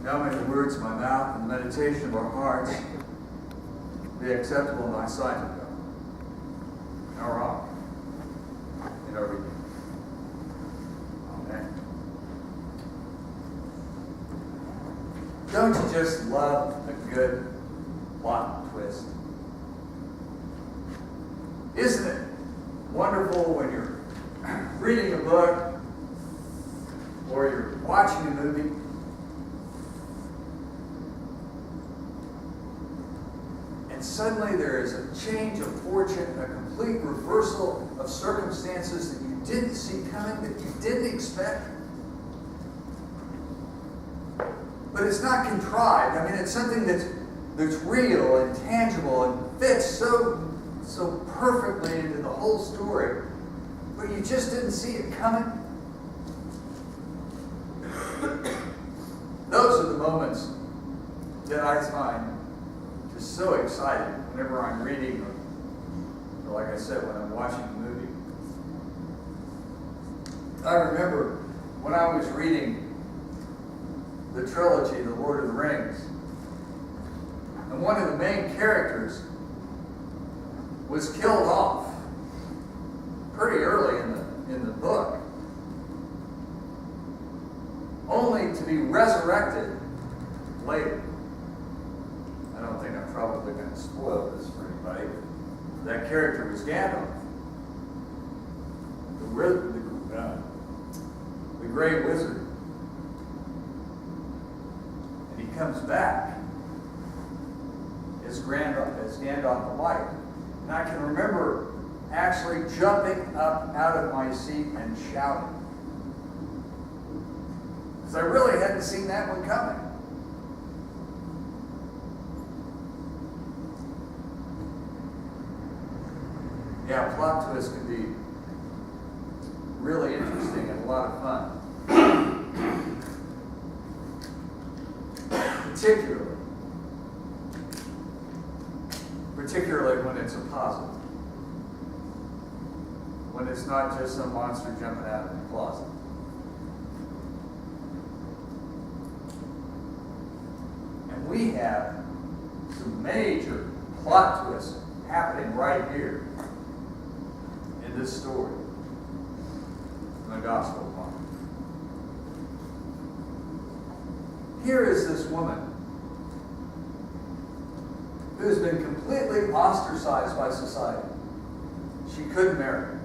Now may the words of my mouth and the meditation of our hearts be acceptable in thy sight, O God, our rock and our redeemer. Amen. Don't you just love a good plot twist? Isn't it wonderful when you're reading a book or you're watching a movie and suddenly there is a change of fortune, a complete reversal of circumstances that you didn't see coming, that you didn't expect? But it's not contrived. I mean, it's something that's real and tangible and fits so perfectly into the whole story, but you just didn't see it coming. Those are the moments that I find just so exciting whenever I'm reading or like I said, when I'm watching a movie. I remember when I was reading the trilogy, The Lord of the Rings, and one of the main characters was killed off pretty early in the book, only to be resurrected later. I don't think I'm probably going to spoil this for anybody. That character was Gandalf, the Grey Wizard. And he comes back as Gandalf the White. And I can remember actually jumping up out of my seat and shouting, because I really hadn't seen that one coming. Yeah, plot twists can be really interesting and a lot of fun. Particularly when it's a positive. When it's not just some monster jumping out of the closet. And we have some major plot twists happening right here in this story, in the Gospel of Mark. Here is this woman who has been completely ostracized by society. She couldn't marry.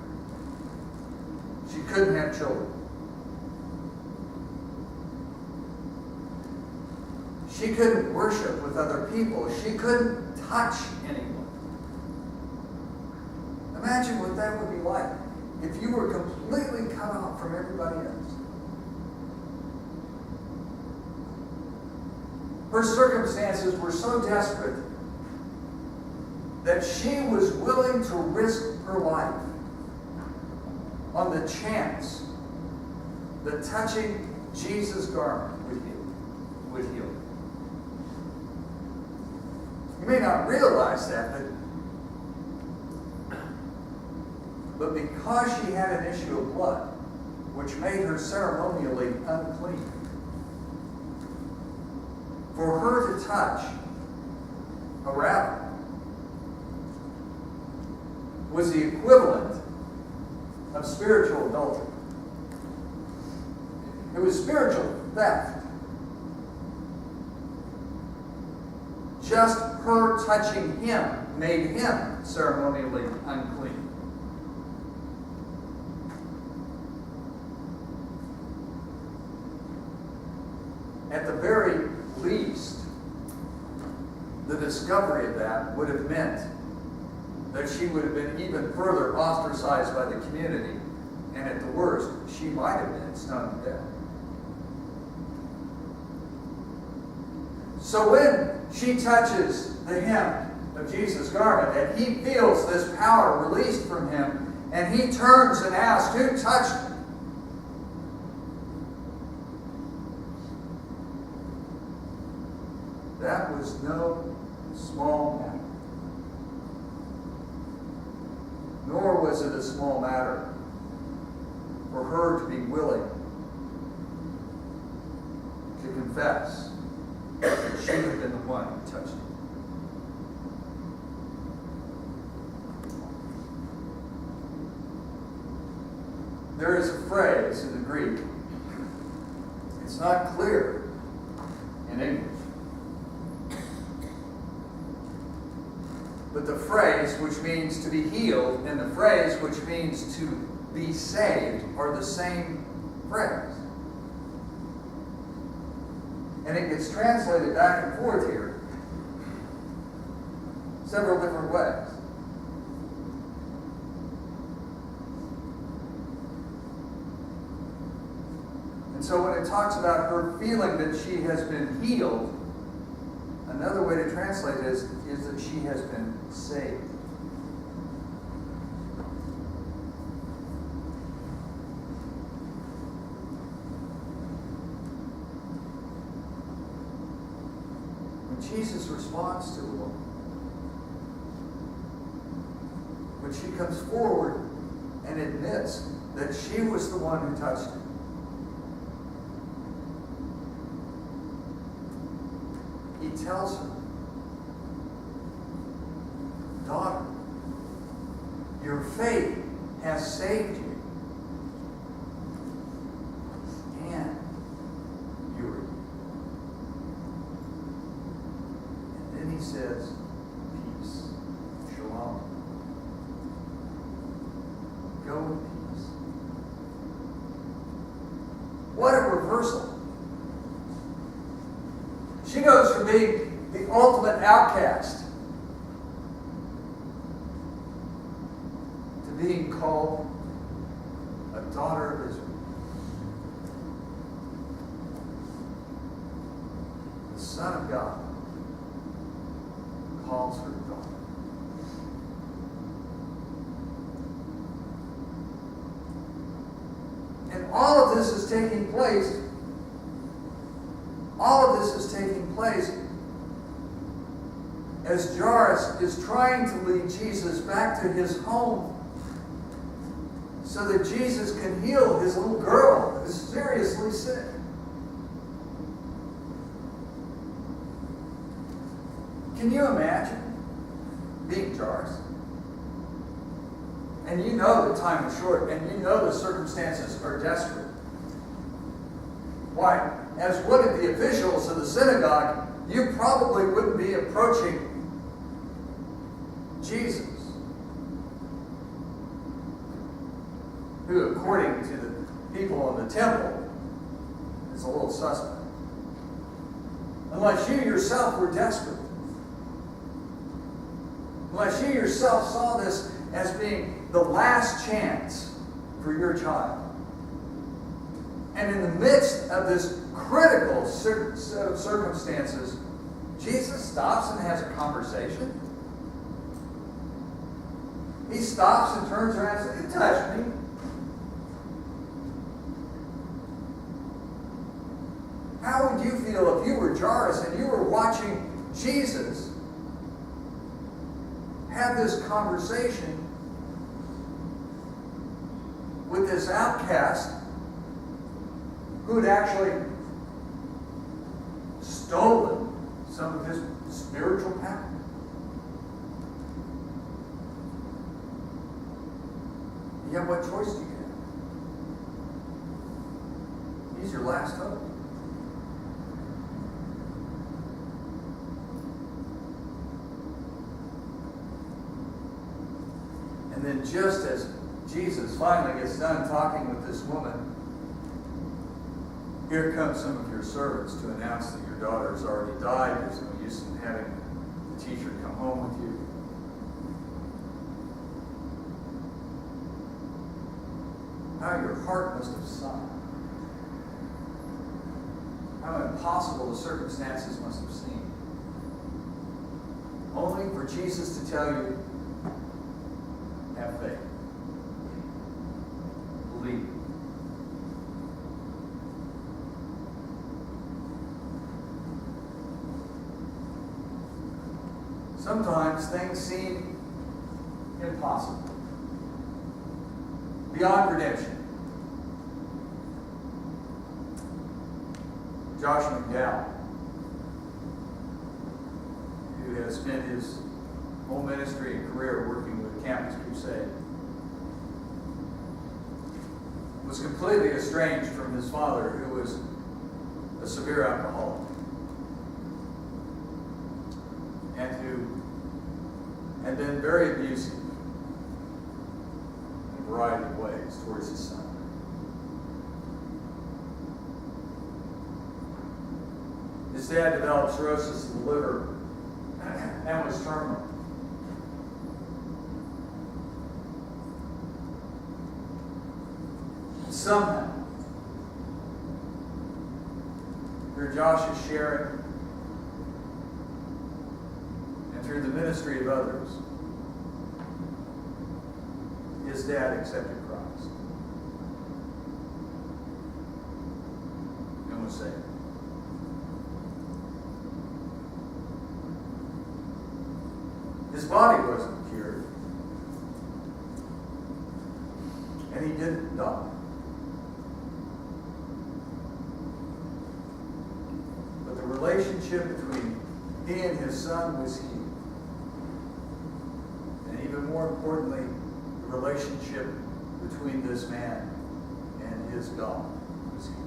She couldn't have children. She couldn't worship with other people. She couldn't touch anyone. Imagine what that would be like if you were completely cut off from everybody else. Her circumstances were so desperate that she was willing to risk her life on the chance that touching Jesus' garment would heal. You may not realize that, but because she had an issue of blood, which made her ceremonially unclean, for her to touch a rabbi was the equivalent of spiritual adultery. It was spiritual theft. Just her touching him made him ceremonially unclean. At the very least, the discovery of that would have meant that she would have been even further ostracized by the community, and at the worst, she might have been stoned to death. So when she touches the hem of Jesus' garment, and he feels this power released from him, and he turns and asks, "Who touched me?" That was no small matter. Nor was it a small matter for her to be willing to confess one who touched him. There is a phrase in the Greek. It's not clear in English. But the phrase which means to be healed and the phrase which means to be saved are the same phrase. And it gets translated back and forth here several different ways. And so when it talks about her feeling that she has been healed, another way to translate it is that she has been saved. When Jesus responds to the woman, when she comes forward and admits that she was the one who touched him, he tells her, "Daughter, your faith has saved you, and you are healed." And then he says, "Peace, shalom. Go in peace." What a reversal. She goes from being the ultimate outcast to being called a daughter of Israel. The Son of God calls her daughter. And all of this is taking place. All of this is taking place as Jairus is trying to lead Jesus back to his home so that Jesus can heal his little girl who is seriously sick. Can you imagine being Jairus? And you know the time is short, and you know the circumstances are desperate. Why? As one of the officials of the synagogue, you probably wouldn't be approaching Jesus, who, according to the people in the temple, is a little suspect. Unless you yourself were desperate. Unless you yourself saw this as being the last chance for your child. And in the midst of this critical set of circumstances, Jesus stops and has a conversation. He stops and turns around and says, "You touched me." How would you feel if you were Jairus and you were watching Jesus have this conversation with this outcast who had actually stolen some of his spiritual power? Yet what choice do you have? He's your last hope. And then just as Jesus finally gets done talking with this woman, here come some of your servants to announce that your daughter has already died. There's no use in having the teacher come home with you. How your heart must have sunk. How impossible the circumstances must have seemed. Only for Jesus to tell you, have faith. Believe. Sometimes things seem impossible, beyond redemption. Josh McDowell had spent his whole ministry and career working with Campus Crusade, was completely estranged from his father, who was a severe alcoholic, and who had been very abusive in a variety of ways towards his son. His dad developed cirrhosis of the liver and was terminal. Somehow, through Josh's sharing and through the ministry of others, his dad accepted Christ and was saved. His body wasn't cured, and he didn't die. But the relationship between he and his son was healed. And even more importantly, the relationship between this man and his God was healed.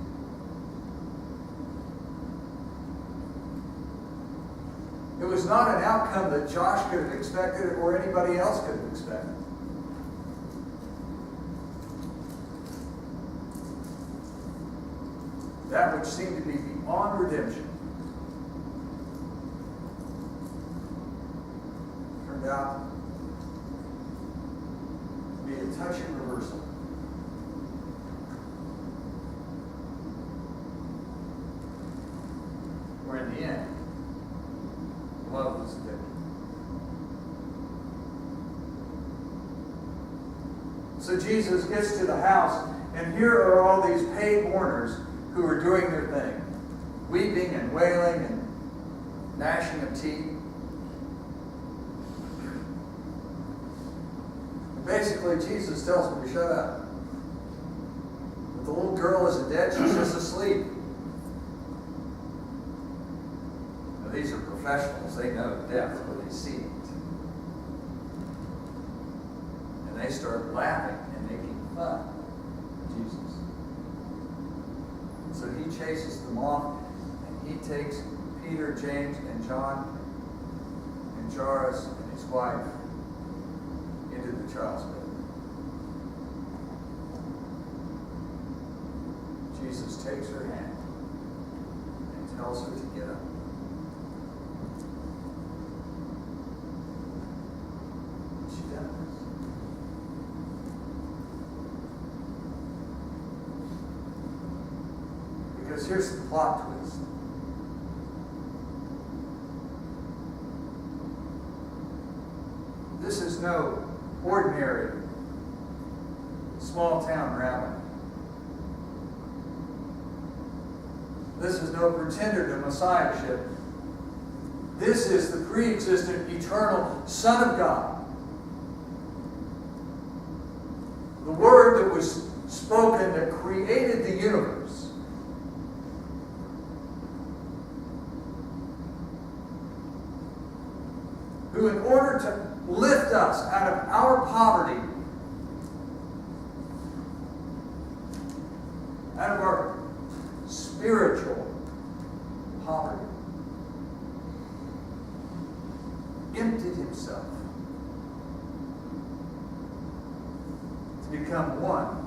It was not an outcome that Josh could have expected or anybody else could have expected. That which seemed to be beyond redemption turned out to be a touching reversal. Where in the end, love was the victor. So Jesus gets to the house, and here are all these paid mourners who are doing their thing, weeping and wailing and gnashing of teeth. And basically, Jesus tells them to shut up. But the little girl isn't dead, she's just asleep. Now, these are professionals. They know death when they see it. And they start laughing and making fun of Jesus. So he chases them off, and he takes Peter, James, and John, and Jairus, and his wife into the child's bed. Jesus takes her hand and tells her to get up. She does. Because here's the plot twist. This is no ordinary small town rally. This is no pretender to messiahship. This is the pre-existent, eternal Son of God. The Word that was spoken that created the universe. Who, in order to lift us out of our poverty, out of our spiritual poverty, emptied himself to become one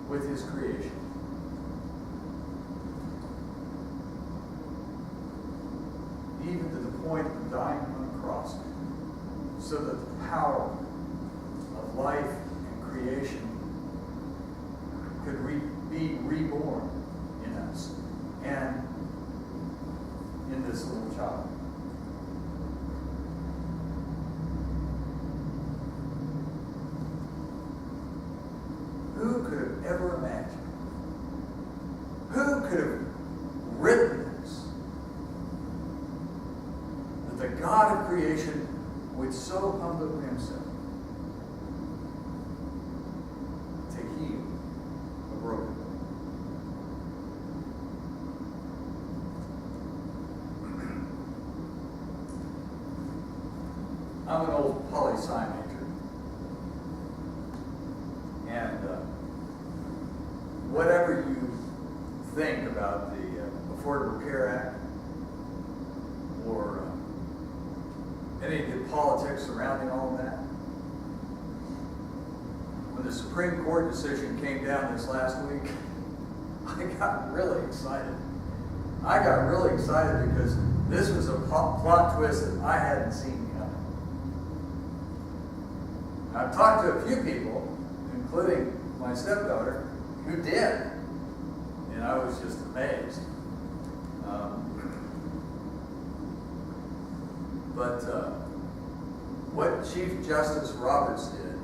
with his creation. Even to the point of dying on the cross, so that the power of life and creation could be reborn in us and in this little child. Who could have ever imagined? Who could have written this? That the God of creation would so humble himself to heal a broken. I'm an old poli-sci major. And whatever you think about the Affordable Care Act or any of the politics surrounding all of that, when the Supreme Court decision came down this last week, I got really excited. I got really excited because this was a plot twist that I hadn't seen coming. I've talked to a few people, including my stepdaughter, who did. And I was just amazed. But what Chief Justice Roberts did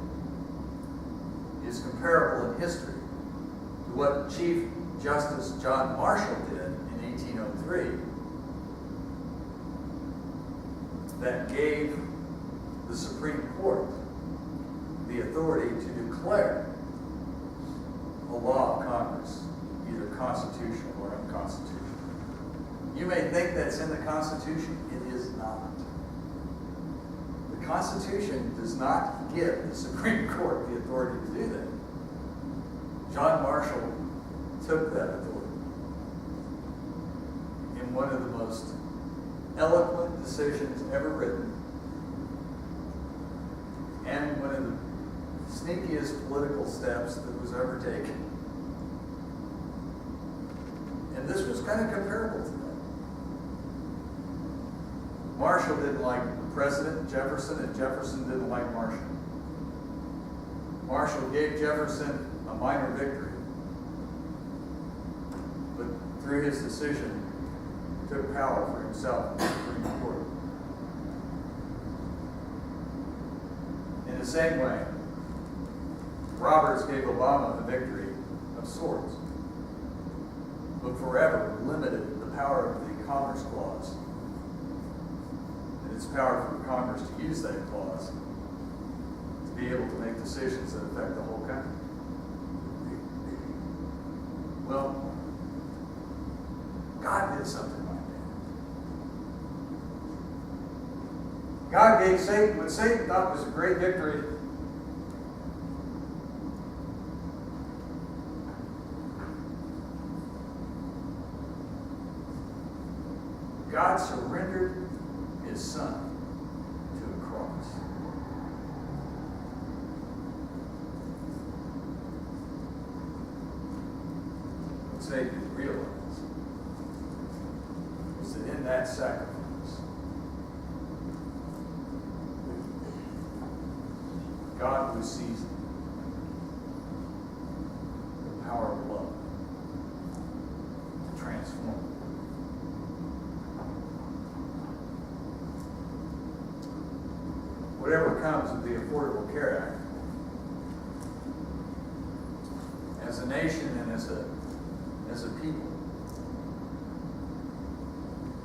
is comparable in history to what Chief Justice John Marshall did in 1803 that gave the Supreme Court the authority to declare a law of Congress either constitutional or unconstitutional. You may think that's in the Constitution. It is not. The Constitution does not give the Supreme Court the authority to do that. John Marshall took that authority in one of the most eloquent decisions ever written and one of the sneakiest political steps that was ever taken. And this was kind of comparable to that. Marshall didn't like the president, Jefferson, and Jefferson didn't like Marshall. Marshall gave Jefferson a minor victory, but through his decision, took power for himself in the Supreme Court. In the same way, Roberts gave Obama a victory of sorts, but forever limited the power of the Commerce Clause and its power for Congress to use that clause to be able to make decisions that affect the whole country. Well, God did something like that. God gave Satan what Satan thought was a great victory. God surrendered his son to a cross. What Satan didn't realize was that in that sacrifice, God was seizing the power of love to transform. Whatever comes of the Affordable Care Act, as a nation and as a people,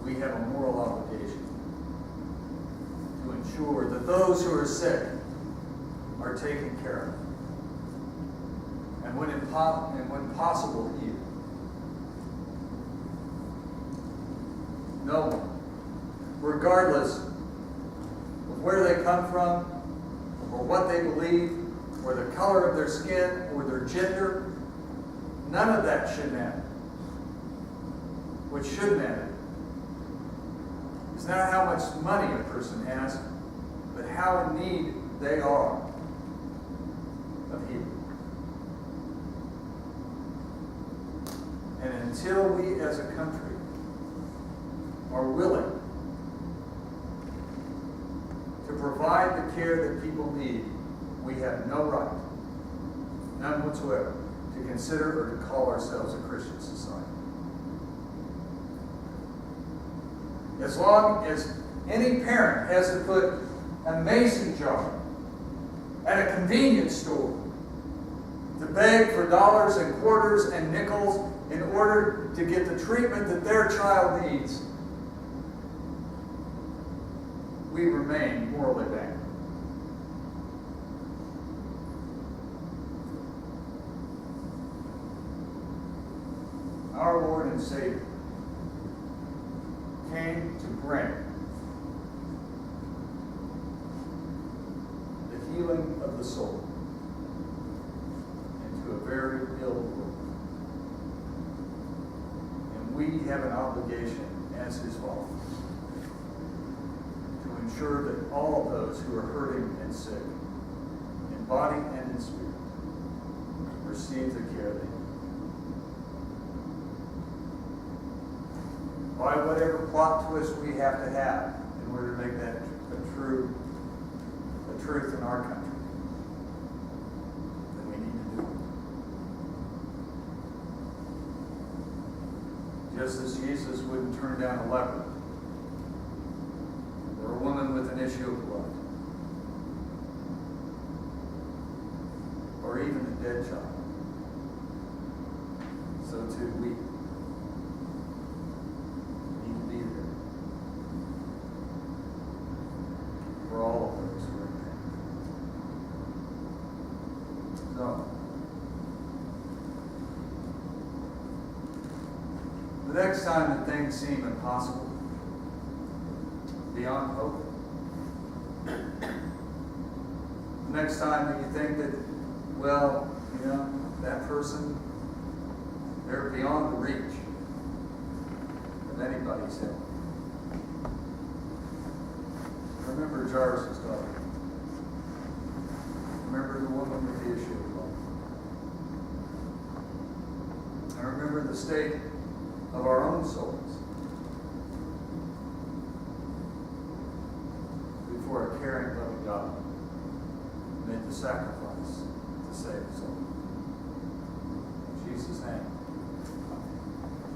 we have a moral obligation to ensure that those who are sick are taken care of, and when possible, healed. No one, regardless of where they come from, or what they believe, or the color of their skin, or their gender, none of that should matter. What should matter is not how much money a person has, but how in need they are of healing. And until we as a country are willing to provide the care that people need, we have no right, none whatsoever, to consider or to call ourselves a Christian society. As long as any parent has to put a mason jar at a convenience store to beg for dollars and quarters and nickels in order to get the treatment that their child needs, we remain morally bankrupt. Our Lord and Savior came to bring healing of the soul into a very ill world. And we have an obligation as his followers to ensure that all of those who are hurting and sick, in body and in spirit, receive the care they need. By whatever plot twist we have to have in order to make that a truth in our country, then we need to do it. Just as Jesus wouldn't turn down a leper or a woman with an issue of blood, or even a dead child, so too we need to be there for all of those who are in pain. So, the next time that things seem impossible, beyond hope, the next time that you think that, well, you know, that person, they're beyond the reach of anybody's help. Remember Jairus' daughter. Remember the woman with the issue of blood. And remember the state of our own souls before a caring, loving God made the sacrifice to save us all. In Jesus' name.